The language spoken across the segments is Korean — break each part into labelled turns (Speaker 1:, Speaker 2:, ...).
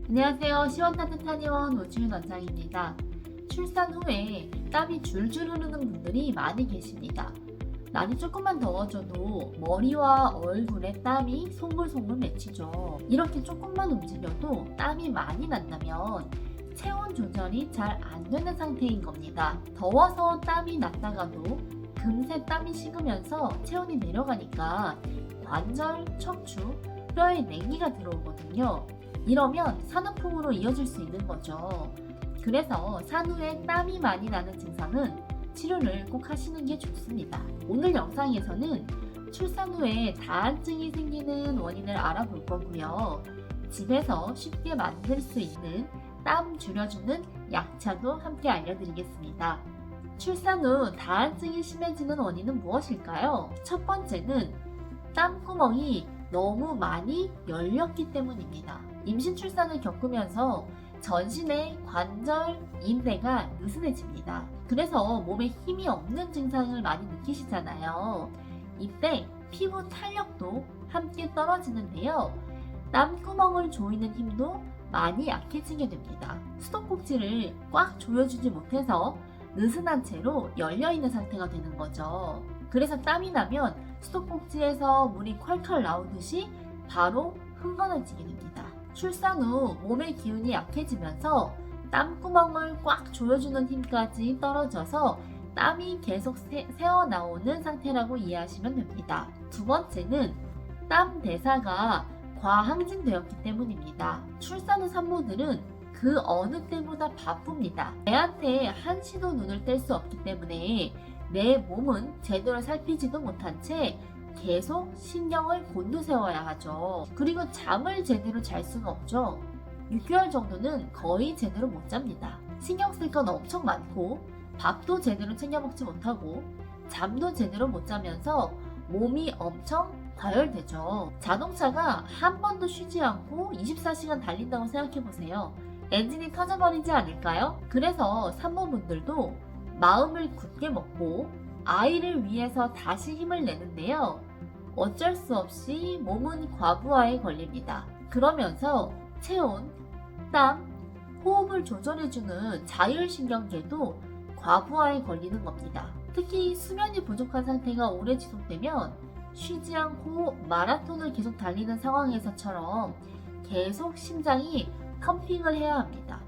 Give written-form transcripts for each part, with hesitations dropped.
Speaker 1: 안녕하세요. 시원따뜻한 의원 오주윤 원장입니다. 출산 후에 땀이 줄줄 흐르는 분들이 많이 계십니다. 날이 조금만 더워져도 머리와 얼굴에 땀이 송글송글 맺히죠. 이렇게 조금만 움직여도 땀이 많이 난다면 체온 조절이 잘 안 되는 상태인 겁니다. 더워서 땀이 났다가도 금세 땀이 식으면서 체온이 내려가니까 관절, 척추, 뼈에 냉기가 들어오거든요. 이러면 산후풍으로 이어질 수 있는 거죠. 그래서 산후에 땀이 많이 나는 증상은 치료를 꼭 하시는 게 좋습니다. 오늘 영상에서는 출산 후에 다한증이 생기는 원인을 알아볼 거고요. 집에서 쉽게 만들 수 있는 땀 줄여주는 약차도 함께 알려드리겠습니다. 출산 후 다한증이 심해지는 원인은 무엇일까요? 첫 번째는 땀구멍이 너무 많이 열렸기 때문입니다. 임신 출산을 겪으면서 전신의 관절, 인대가 느슨해집니다. 그래서 몸에 힘이 없는 증상을 많이 느끼시잖아요. 이때 피부 탄력도 함께 떨어지는데요. 땀구멍을 조이는 힘도 많이 약해지게 됩니다. 수도꼭지를 꽉 조여주지 못해서 느슨한 채로 열려있는 상태가 되는 거죠. 그래서 땀이 나면 수도꼭지에서 물이 콸콸 나오듯이 바로 흥건해지게 됩니다. 출산 후 몸의 기운이 약해지면서 땀구멍을 꽉 조여주는 힘까지 떨어져서 땀이 계속 새어나오는 상태라고 이해하시면 됩니다. 두 번째는 땀 대사가 과항진되었기 때문입니다. 출산 후 산모들은 그 어느 때보다 바쁩니다. 애한테 한시도 눈을 뗄 수 없기 때문에 내 몸은 제대로 살피지도 못한 채 계속 신경을 곤두세워야 하죠. 그리고 잠을 제대로 잘 수가 없죠. 6개월 정도는 거의 제대로 못 잡니다. 신경 쓸 건 엄청 많고 밥도 제대로 챙겨 먹지 못하고 잠도 제대로 못 자면서 몸이 엄청 과열되죠. 자동차가 한 번도 쉬지 않고 24시간 달린다고 생각해 보세요. 엔진이 터져버리지 않을까요? 그래서 산모분들도 마음을 굳게 먹고 아이를 위해서 다시 힘을 내는데요. 어쩔 수 없이 몸은 과부하에 걸립니다. 그러면서 체온, 땀, 호흡을 조절해주는 자율신경계도 과부하에 걸리는 겁니다. 특히 수면이 부족한 상태가 오래 지속되면 쉬지 않고 마라톤을 계속 달리는 상황에서처럼 계속 심장이 펌핑을 해야 합니다.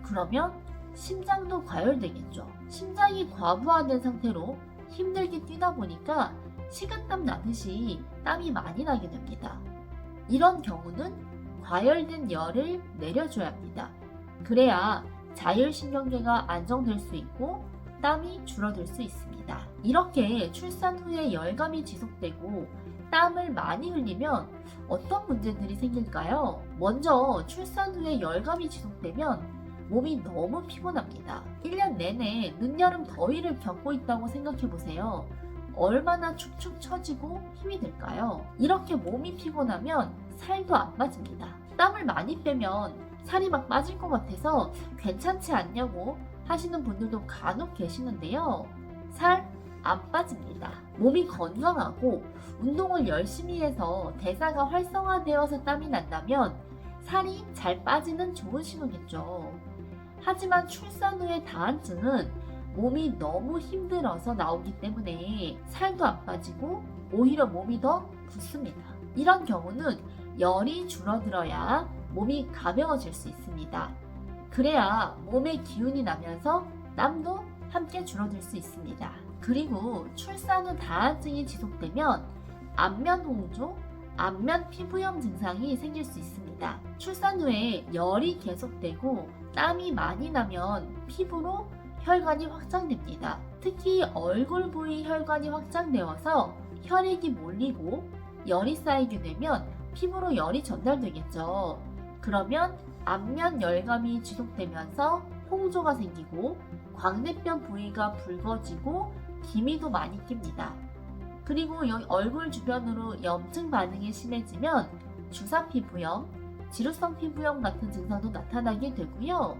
Speaker 1: 그러면 심장도 과열되겠죠. 심장이 과부하된 상태로 힘들게 뛰다 보니까 식은땀 나듯이 땀이 많이 나게 됩니다. 이런 경우는 과열된 열을 내려줘야 합니다. 그래야 자율신경계가 안정될 수 있고 땀이 줄어들 수 있습니다. 이렇게 출산 후에 열감이 지속되고 땀을 많이 흘리면 어떤 문제들이 생길까요? 먼저 출산 후에 열감이 지속되면 몸이 너무 피곤합니다. 1년 내내 늦여름 더위를 겪고 있다고 생각해보세요. 얼마나 축축 처지고 힘이 들까요? 이렇게 몸이 피곤하면 살도 안 빠집니다. 땀을 많이 빼면 살이 막 빠질 것 같아서 괜찮지 않냐고 하시는 분들도 간혹 계시는데요. 살 안 빠집니다. 몸이 건강하고 운동을 열심히 해서 대사가 활성화되어서 땀이 난다면 살이 잘 빠지는 좋은 신호겠죠. 하지만 출산 후의 다한증은 몸이 너무 힘들어서 나오기 때문에 살도 안 빠지고 오히려 몸이 더 붓습니다. 이런 경우는 열이 줄어들어야 몸이 가벼워질 수 있습니다. 그래야 몸에 기운이 나면서 땀도 함께 줄어들 수 있습니다. 그리고 출산 후 다한증이 지속되면 안면 홍조, 안면 피부염 증상이 생길 수 있습니다. 출산 후에 열이 계속되고 땀이 많이 나면 피부로 혈관이 확장됩니다. 특히 얼굴 부위 혈관이 확장되어서 혈액이 몰리고 열이 쌓이게 되면 피부로 열이 전달되겠죠. 그러면 안면 열감이 지속되면서 홍조가 생기고 광대뼈 부위가 붉어지고 기미도 많이 낍니다. 그리고 여기 얼굴 주변으로 염증 반응이 심해지면 주사 피부염, 지루성 피부염 같은 증상도 나타나게 되고요.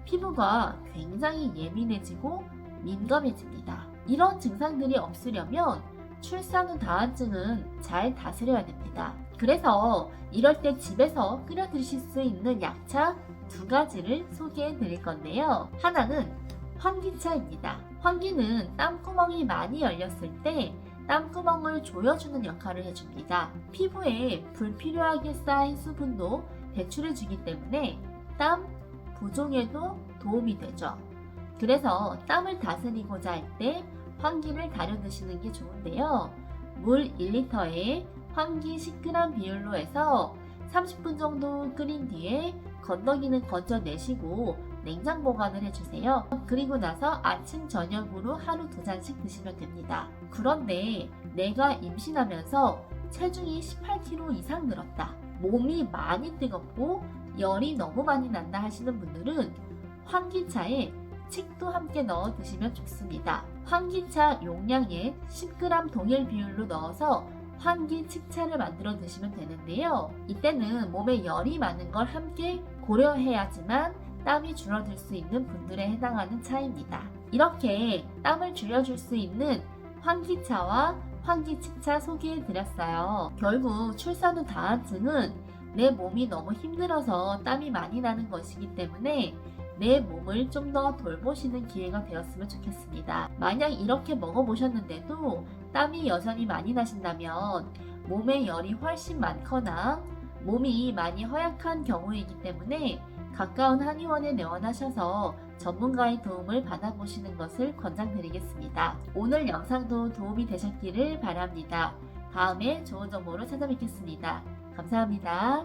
Speaker 1: 피부가 굉장히 예민해지고 민감해집니다. 이런 증상들이 없으려면 출산 후 다한증은 잘 다스려야 됩니다. 그래서 이럴 때 집에서 끓여 드실 수 있는 약차 2가지를 소개해 드릴 건데요. 하나는 환기차입니다. 환기는 땀구멍이 많이 열렸을 때 땀구멍을 조여주는 역할을 해줍니다. 피부에 불필요하게 쌓인 수분도 배출해주기 때문에 땀 부종에도 도움이 되죠. 그래서 땀을 다스리고자 할 때 환기를 다려 드시는 게 좋은데요. 물 1리터에 환기 10g 비율로 해서 30분 정도 끓인 뒤에 건더기는 건져내시고 냉장 보관을 해주세요. 그리고 나서 아침 저녁으로 하루 2잔씩 드시면 됩니다. 그런데 내가 임신하면서 체중이 18kg 이상 늘었다, 몸이 많이 뜨겁고 열이 너무 많이 난다 하시는 분들은 환기차에 칡도 함께 넣어 드시면 좋습니다. 환기차 용량에 10g 동일 비율로 넣어서 환기 칡차를 만들어 드시면 되는데요. 이때는 몸에 열이 많은 걸 함께 고려해야지만 땀이 줄어들 수 있는 분들에 해당하는 차입니다. 이렇게 땀을 줄여줄 수 있는 환기차와 환기 칡차 소개해 드렸어요. 결국 출산 후 다한증은 내 몸이 너무 힘들어서 땀이 많이 나는 것이기 때문에 내 몸을 좀 더 돌보시는 기회가 되었으면 좋겠습니다. 만약 이렇게 먹어보셨는데도 땀이 여전히 많이 나신다면 몸에 열이 훨씬 많거나 몸이 많이 허약한 경우이기 때문에 가까운 한의원에 내원하셔서 전문가의 도움을 받아보시는 것을 권장드리겠습니다. 오늘 영상도 도움이 되셨기를 바랍니다. 다음에 좋은 정보로 찾아뵙겠습니다. 감사합니다.